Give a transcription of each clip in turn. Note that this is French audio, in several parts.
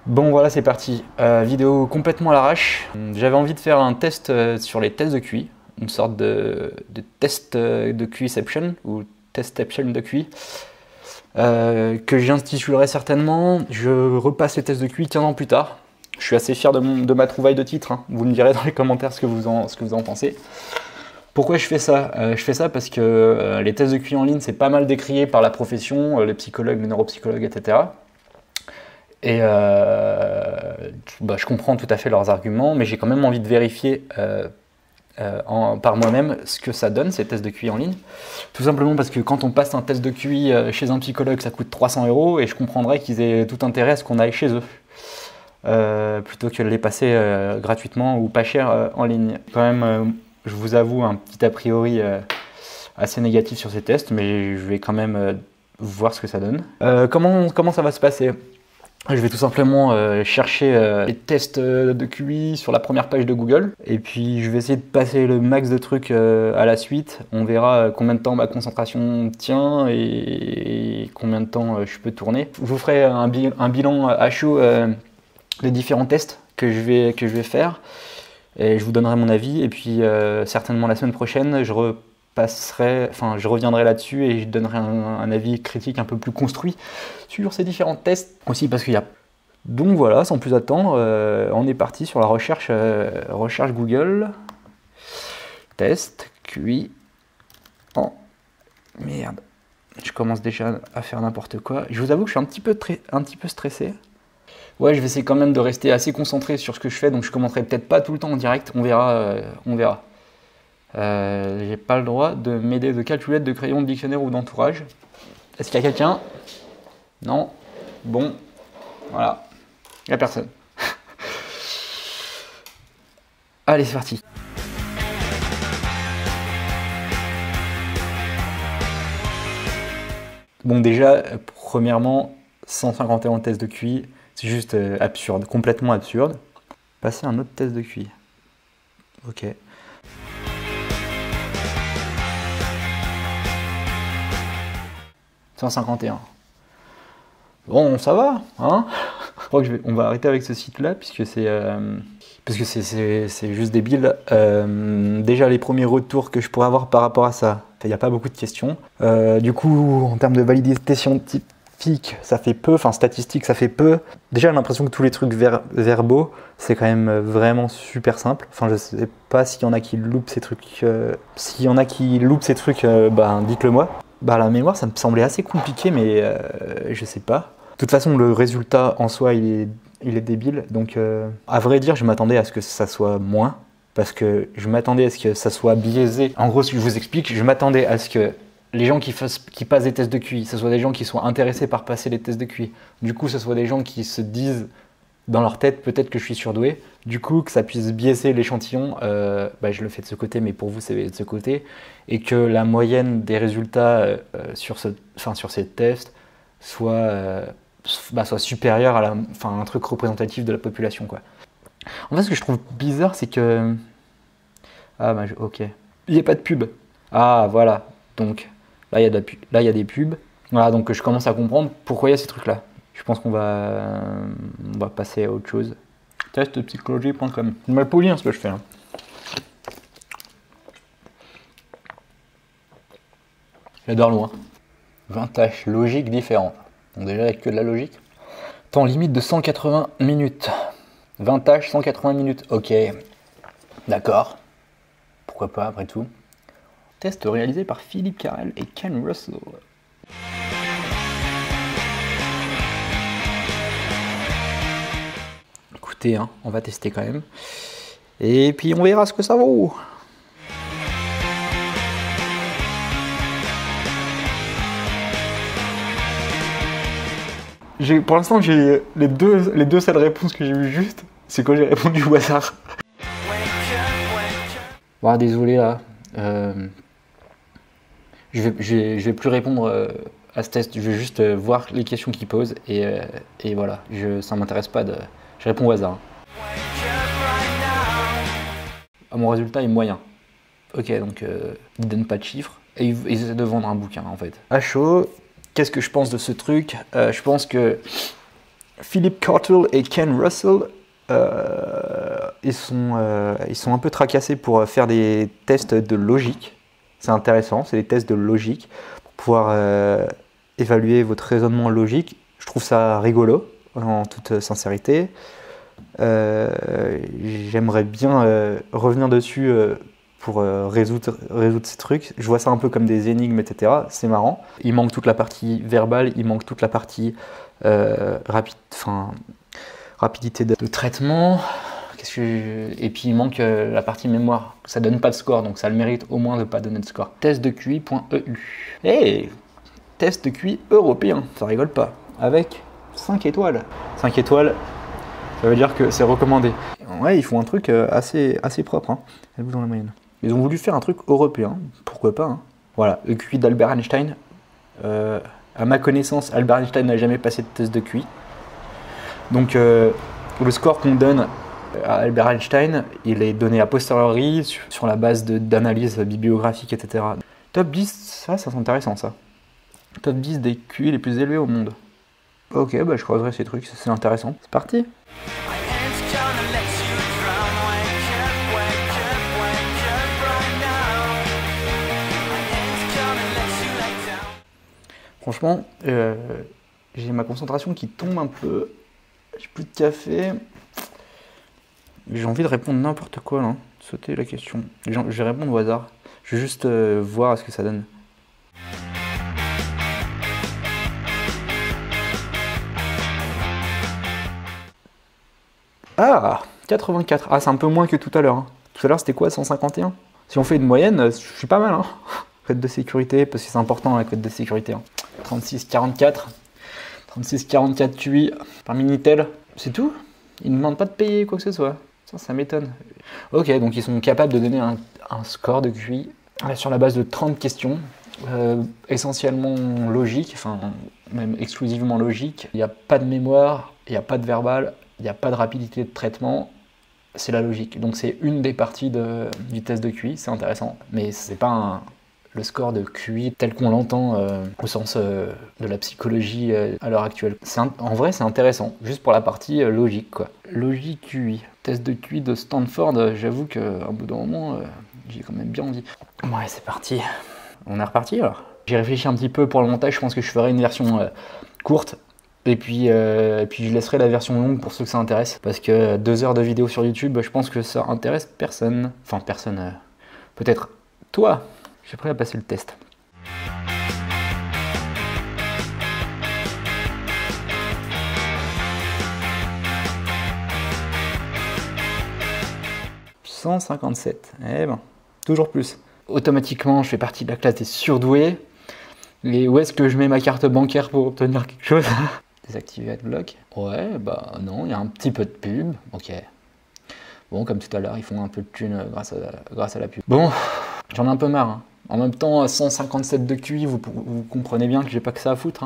Bon voilà, c'est parti. Vidéo complètement à l'arrache. J'avais envie de faire un test sur les tests de QI, une sorte de test de QIception ou testception de QI, que j'intitulerai certainement. Je repasse les tests de QI 15 ans plus tard. Je suis assez fier de ma trouvaille de titre, hein. Vous me direz dans les commentaires ce que vous en pensez. Pourquoi je fais ça? Je fais ça parce que les tests de QI en ligne, c'est pas mal décrié par la profession, les psychologues, les neuropsychologues, etc. Et je comprends tout à fait leurs arguments, mais j'ai quand même envie de vérifier par moi-même ce que ça donne, ces tests de QI en ligne. Tout simplement parce que quand on passe un test de QI chez un psychologue, ça coûte 300 € et je comprendrais qu'ils aient tout intérêt à ce qu'on aille chez eux. Plutôt que de les passer gratuitement ou pas cher en ligne. Quand même, je vous avoue, un petit a priori assez négatif sur ces tests, mais je vais quand même voir ce que ça donne. Comment ça va se passer? Je vais tout simplement chercher les tests de QI sur la première page de Google et puis je vais essayer de passer le max de trucs à la suite. On verra combien de temps ma concentration tient et combien de temps je peux tourner. Je vous ferai un bilan à chaud des différents tests que je vais faire et je vous donnerai mon avis. Et puis certainement la semaine prochaine, je reviendrai là-dessus et je donnerai un avis critique un peu plus construit sur ces différents tests. Aussi parce qu'il y a... Donc voilà, sans plus attendre, on est parti sur la recherche Google. Test QI en... Merde, je commence déjà à faire n'importe quoi. Je vous avoue que je suis un petit peu stressé. Ouais, je vais essayer quand même de rester assez concentré sur ce que je fais, donc je commenterai peut-être pas tout le temps en direct, on verra. J'ai pas le droit de m'aider de calculette, de crayon, de dictionnaire ou d'entourage. Est-ce qu'il y a quelqu'un? Non? Bon, voilà. Il n'y a personne. Allez, c'est parti. Bon, déjà, premièrement, 151 tests de QI, c'est juste absurde, complètement absurde. Passer un autre test de QI. Ok. « 151. Bon, ça va, hein? Je crois que on va arrêter avec ce site-là, puisque c'est juste débile. Déjà, les premiers retours que je pourrais avoir par rapport à ça, il n'y a pas beaucoup de questions. Du coup, en termes de validité scientifique, ça fait peu, enfin statistique, ça fait peu. Déjà, j'ai l'impression que tous les trucs verbaux, c'est quand même vraiment super simple. Enfin, je sais pas s'il y en a qui loupent ces trucs. S'il y en a qui loupent ces trucs, ben, dites-le moi. Bah, la mémoire, ça me semblait assez compliqué, mais je sais pas. De toute façon, le résultat en soi, il est débile. Donc, à vrai dire, je m'attendais à ce que ça soit moins. Parce que je m'attendais à ce que ça soit biaisé. En gros, ce que je vous explique, je m'attendais à ce que les gens qui passent des tests de QI, ce soit des gens qui soient intéressés par passer les tests de QI. Du coup, ce soit des gens qui se disent dans leur tête, peut-être que je suis surdoué. Du coup, que ça puisse biaiser l'échantillon, bah, je le fais de ce côté, mais pour vous, c'est de ce côté. Et que la moyenne des résultats sur ces tests soit supérieure à un truc représentatif de la population, quoi. En fait, ce que je trouve bizarre, c'est que... Ah, bah, ok. Il n'y a pas de pub. Ah, voilà. Donc, là, il y a des pubs. Voilà, donc je commence à comprendre pourquoi il y a ces trucs-là. Je pense qu'on va passer à autre chose. Testpsychologie.com. C'est mal poli, hein, ce que je fais. Hein. J'adore loin. 20 tâches logiques différentes. Donc déjà avec que de la logique. Temps limite de 180 minutes. 20 tâches, 180 minutes. Ok. D'accord. Pourquoi pas après tout. Test réalisé par Philippe Carrel et Ken Russell. Écoutez, hein, on va tester quand même. Et puis on verra ce que ça vaut. Pour l'instant, j'ai les deux seules réponses que j'ai eues juste, c'est quand j'ai répondu au hasard. Bon, désolé là. Je vais plus répondre à ce test, je vais juste voir les questions qu'il pose et voilà. Ça m'intéresse pas de... Je réponds au hasard. Mon résultat est moyen. Ok, donc ils donnent pas de chiffres et ils essaient de vendre un bouquin en fait. À chaud. Qu'est-ce que je pense de ce truc? Je pense que Philip Cartwell et Ken Russell, ils sont un peu tracassés pour faire des tests de logique. C'est intéressant, c'est des tests de logique pour pouvoir évaluer votre raisonnement logique. Je trouve ça rigolo, en toute sincérité. J'aimerais bien revenir dessus pour résoudre ces trucs. Je vois ça un peu comme des énigmes, etc. C'est marrant. Il manque toute la partie verbale, il manque toute la partie rapidité de traitement. Et puis il manque la partie mémoire. Ça donne pas de score, donc ça a le mérite au moins de pas donner de score. Test de QI.eu. Hey, test de QI européen, ça rigole pas. Avec 5 étoiles. 5 étoiles, ça veut dire que c'est recommandé. Ouais, ils font un truc assez propre. Hein. Êtes-vous dans la moyenne? Ils ont voulu faire un truc européen, pourquoi pas. Hein. Voilà, le QI d'Albert Einstein. À ma connaissance, Albert Einstein n'a jamais passé de test de QI. Donc le score qu'on donne à Albert Einstein, il est donné a posteriori sur la base d'analyses bibliographiques, etc. Top 10, ça c'est intéressant ça. Top 10 des QI les plus élevés au monde. Ok, bah je creuserai ces trucs, c'est intéressant. C'est parti. Franchement, j'ai ma concentration qui tombe un peu. J'ai plus de café. J'ai envie de répondre n'importe quoi là. Sauter la question. Je vais répondre au hasard. Je vais juste voir ce que ça donne. Ah, 84. Ah, c'est un peu moins que tout à l'heure. Hein. Tout à l'heure, c'était quoi, 151? Si on fait une moyenne, je suis pas mal. Hein. Code de sécurité, parce que c'est important la code de sécurité. Hein. 36-44. 36-44 QI par Minitel. C'est tout? Ils ne demandent pas de payer quoi que ce soit. Ça m'étonne. Ok, donc ils sont capables de donner un score de QI sur la base de 30 questions, essentiellement logiques, enfin même exclusivement logiques. Il n'y a pas de mémoire, il n'y a pas de verbal, il n'y a pas de rapidité de traitement. C'est la logique. Donc c'est une des parties du test de QI, c'est intéressant. Mais c'est pas le score de QI tel qu'on l'entend au sens de la psychologie à l'heure actuelle. En vrai, c'est intéressant, juste pour la partie logique, quoi. Logique QI. Test de QI de Stanford, j'avoue qu'à bout d'un moment, j'ai quand même bien envie. Ouais, c'est parti. On est reparti alors. J'ai réfléchi un petit peu pour le montage, je pense que je ferai une version courte. Et puis je laisserai la version longue pour ceux que ça intéresse. Parce que 2 heures de vidéo sur YouTube, je pense que ça intéresse personne. Enfin, personne. Peut-être toi. Je suis prêt à passer le test. « 157. Eh ben, toujours plus. Automatiquement, je fais partie de la classe des surdoués. Et où est-ce que je mets ma carte bancaire pour obtenir quelque chose? Désactiver Adblock. Ouais, bah non, il y a un petit peu de pub. Ok. Bon, comme tout à l'heure, ils font un peu de thune grâce à la pub. Bon, j'en ai un peu marre. Hein. En même temps, 157 de QI, vous comprenez bien que j'ai pas que ça à foutre.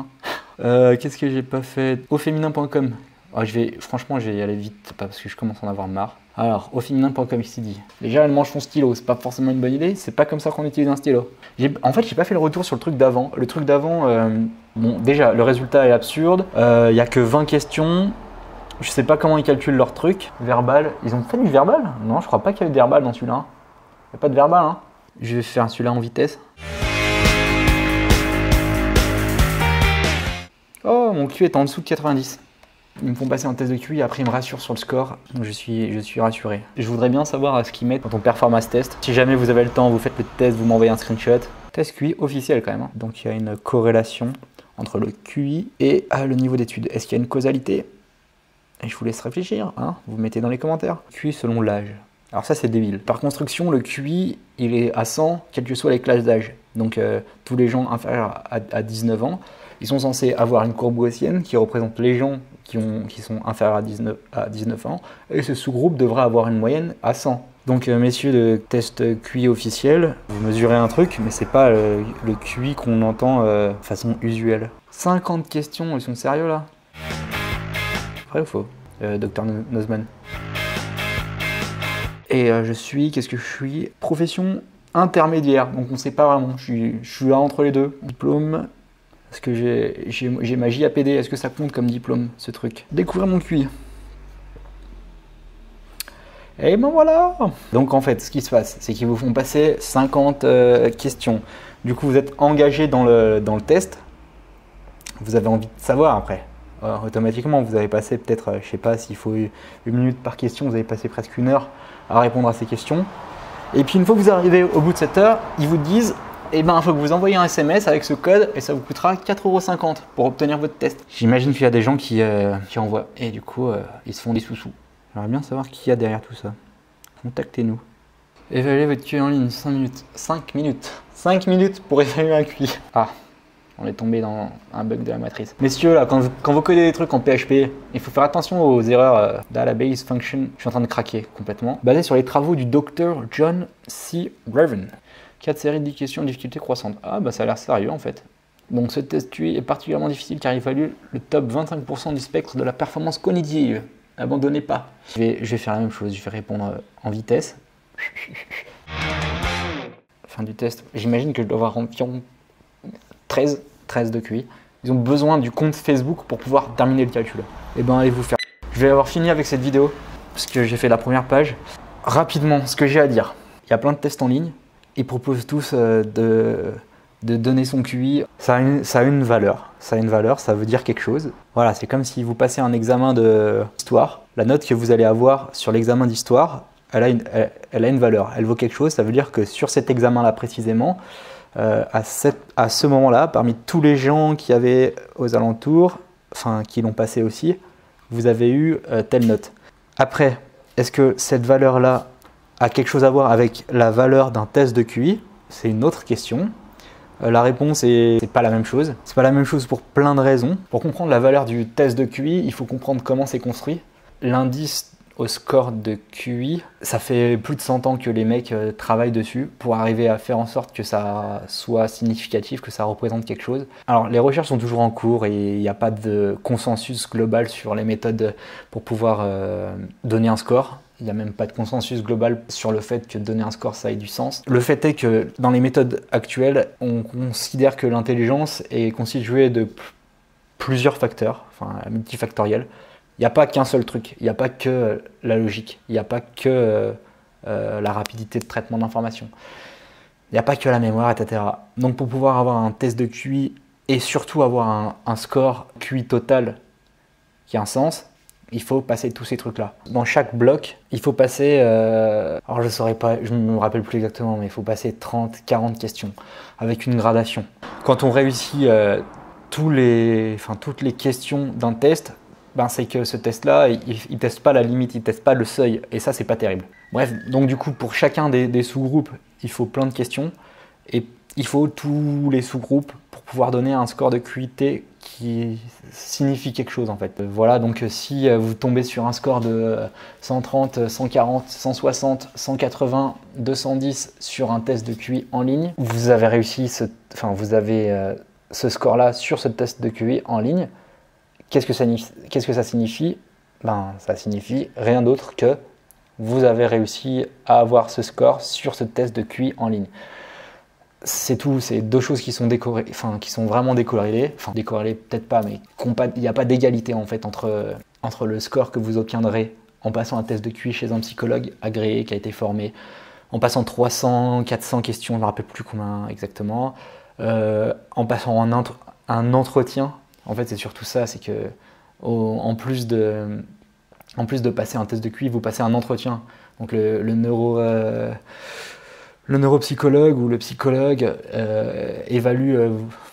Hein. Qu'est-ce que j'ai pas fait? Auféminin.com. Ah, franchement, je vais y aller vite, pas parce que je commence à en avoir marre. Alors, auféminin.com, ici dit. Déjà, elle mange son stylo, c'est pas forcément une bonne idée, c'est pas comme ça qu'on utilise un stylo. En fait, j'ai pas fait le retour sur le truc d'avant. Le truc d'avant, bon, déjà, le résultat est absurde. Il y a que 20 questions. Je sais pas comment ils calculent leur truc. Verbal. Ils ont fait du verbal? Non, je crois pas qu'il y avait de verbal dans celui-là. Il n'y a pas de verbal, hein. Je vais faire celui-là en vitesse. Oh, mon QI est en dessous de 90. Ils me font passer un test de QI, après ils me rassurent sur le score. Donc je suis rassuré. Je voudrais bien savoir ce qu'ils mettent quand on performe à ce test. Si jamais vous avez le temps, vous faites le test, vous m'envoyez un screenshot. Test QI officiel quand même. Hein. Donc il y a une corrélation entre le QI et le niveau d'études. Est-ce qu'il y a une causalité? Et je vous laisse réfléchir. Hein. Vous mettez dans les commentaires. QI selon l'âge. Alors ça c'est débile. Par construction, le QI il est à 100 quelles que soient les classes d'âge. Donc tous les gens inférieurs à 19 ans, ils sont censés avoir une courbe gaussienne qui représente les gens qui sont inférieurs à 19 ans. Et ce sous-groupe devrait avoir une moyenne à 100. Donc messieurs de test QI officiel, vous mesurez un truc, mais c'est pas le QI qu'on entend de façon usuelle. 50 questions, ils sont sérieux là? Vrai ou faux, Dr Nozman? Et qu'est-ce que je suis? Profession intermédiaire, donc on sait pas vraiment, je suis là entre les deux. Diplôme, Parce que j'ai ma JAPD, est-ce que ça compte comme diplôme, ce truc? Découvrir mon QI. Et ben voilà. Donc en fait, ce qui se passe, c'est qu'ils vous font passer 50 questions. Du coup, vous êtes engagé dans le test. Vous avez envie de savoir après. Automatiquement, vous avez passé peut-être, je sais pas s'il faut 1 minute par question, vous avez passé presque 1 heure à répondre à ces questions. Et puis une fois que vous arrivez au bout de cette heure, ils vous disent, eh ben, il faut que vous envoyiez un SMS avec ce code et ça vous coûtera 4,50 € pour obtenir votre test. J'imagine qu'il y a des gens qui envoient et du coup, ils se font des sous-sous. J'aimerais bien savoir qui y a derrière tout ça. Contactez-nous. Évaluer votre QI en ligne, 5 minutes. 5 minutes. 5 minutes pour évaluer un QI. Ah, on est tombé dans un bug de la matrice. Messieurs, là, quand vous codez des trucs en PHP, il faut faire attention aux erreurs database function. Je suis en train de craquer complètement. Basé sur les travaux du docteur John C. Raven. 4 séries de 10 questions de difficulté croissante. Ah, bah ça a l'air sérieux en fait. Donc ce test QI est particulièrement difficile car il évalue le top 25% du spectre de la performance cognitive. Abandonnez pas. Je vais faire la même chose, je vais répondre en vitesse. Fin du test. J'imagine que je dois avoir environ 13 de QI. Ils ont besoin du compte Facebook pour pouvoir terminer le calcul. Et ben allez vous faire. Je vais avoir fini avec cette vidéo parce que j'ai fait la première page. Rapidement, ce que j'ai à dire. Il y a plein de tests en ligne. Ils proposent tous de donner son QI. Ça a une valeur. Ça a une valeur, ça veut dire quelque chose. Voilà, c'est comme si vous passez un examen d'histoire. La note que vous allez avoir sur l'examen d'histoire, elle a une valeur. Elle vaut quelque chose. Ça veut dire que sur cet examen-là précisément, à ce moment-là, parmi tous les gens qui avaient aux alentours, enfin qui l'ont passé aussi, vous avez eu telle note. Après, est-ce que cette valeur-là a quelque chose à voir avec la valeur d'un test de QI? C'est une autre question. La réponse est c'est pas la même chose. C'est pas la même chose pour plein de raisons. Pour comprendre la valeur du test de QI, il faut comprendre comment c'est construit. L'indice au score de QI, ça fait plus de 100 ans que les mecs travaillent dessus pour arriver à faire en sorte que ça soit significatif, que ça représente quelque chose. Alors les recherches sont toujours en cours et il n'y a pas de consensus global sur les méthodes pour pouvoir donner un score. Il n'y a même pas de consensus global sur le fait que donner un score, ça ait du sens. Le fait est que dans les méthodes actuelles, on considère que l'intelligence est constituée de plusieurs facteurs, enfin multifactoriel. Il n'y a pas qu'un seul truc, il n'y a pas que la logique, il n'y a pas que la rapidité de traitement d'informations, il n'y a pas que la mémoire, etc. Donc pour pouvoir avoir un test de QI et surtout avoir un score QI total qui a un sens, il faut passer tous ces trucs-là. Dans chaque bloc, il faut passer, alors je saurais pas, je ne me rappelle plus exactement, mais il faut passer 30, 40 questions avec une gradation. Quand on réussit toutes les questions d'un test, ben c'est que ce test-là, il ne teste pas la limite, il ne teste pas le seuil, et ça, c'est pas terrible. Bref, donc du coup, pour chacun des sous-groupes, il faut plein de questions, et il faut tous les sous-groupes pour pouvoir donner un score de QI qui signifie quelque chose en fait. Voilà, donc si vous tombez sur un score de 130, 140, 160, 180, 210 sur un test de QI en ligne, vous avez réussi ce score-là sur ce test de QI en ligne. Qu'est-ce que ça signifie? Ben, ça signifie rien d'autre que vous avez réussi à avoir ce score sur ce test de QI en ligne. C'est tout, c'est deux choses qui sont qui sont vraiment décorrélées. Enfin, décorrélées peut-être pas, mais il n'y a pas d'égalité en fait entre le score que vous obtiendrez en passant un test de QI chez un psychologue agréé qui a été formé, en passant 300, 400 questions, je ne me rappelle plus combien exactement, en passant un entretien. En fait, c'est surtout ça, c'est que en plus de passer un test de QI, vous passez un entretien. Donc le neuropsychologue ou le psychologue évalue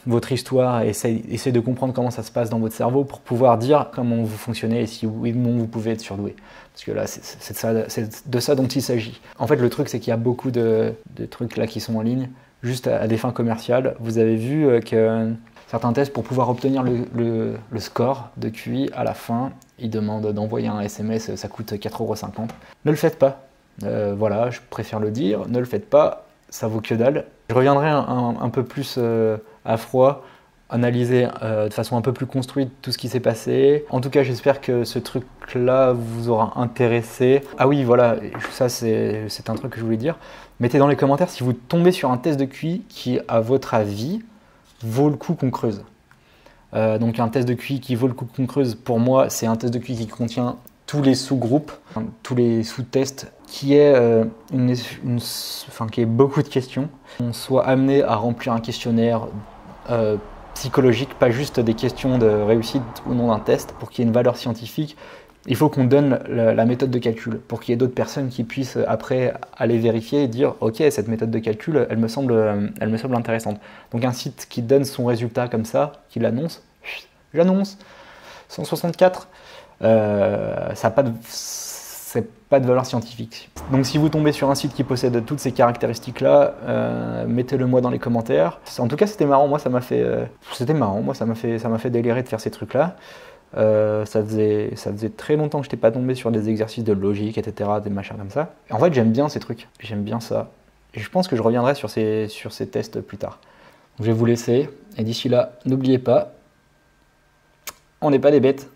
votre histoire et essaie de comprendre comment ça se passe dans votre cerveau pour pouvoir dire comment vous fonctionnez et si oui ou non vous pouvez être surdoué. Parce que là, c'est de ça dont il s'agit. En fait, le truc, c'est qu'il y a beaucoup de trucs là qui sont en ligne, juste à des fins commerciales. Vous avez vu que certains tests, pour pouvoir obtenir le score de QI à la fin, ils demandent d'envoyer un SMS, ça coûte 4,50 €. Ne le faites pas. Voilà, je préfère le dire, ne le faites pas, ça vaut que dalle. Je reviendrai un peu plus à froid, analyser de façon un peu plus construite tout ce qui s'est passé. En tout cas, j'espère que ce truc-là vous aura intéressé. Ah oui, voilà, ça c'est un truc que je voulais dire. Mettez dans les commentaires si vous tombez sur un test de QI qui, à votre avis, vaut le coup qu'on creuse. Donc un test de QI qui vaut le coup qu'on creuse, pour moi, c'est un test de QI qui contient tous les sous-groupes, tous les sous-tests, qui est qui est beaucoup de questions. On soit amené à remplir un questionnaire psychologique, pas juste des questions de réussite ou non d'un test, pour qu'il y ait une valeur scientifique. Il faut qu'on donne la méthode de calcul pour qu'il y ait d'autres personnes qui puissent après aller vérifier et dire ok, cette méthode de calcul elle me semble intéressante. Donc un site qui donne son résultat comme ça, qui l'annonce, j'annonce 164, ça n'a pas de valeur scientifique. Donc si vous tombez sur un site qui possède toutes ces caractéristiques là, mettez-le moi dans les commentaires. En tout cas c'était marrant, moi ça m'a fait délirer de faire ces trucs là. Ça faisait très longtemps que je n'étais pas tombé sur des exercices de logique, etc., des machins comme ça. Et en fait, j'aime bien ces trucs, j'aime bien ça. Et je pense que je reviendrai sur ces tests plus tard. Donc, je vais vous laisser, et d'ici là, n'oubliez pas, on n'est pas des bêtes.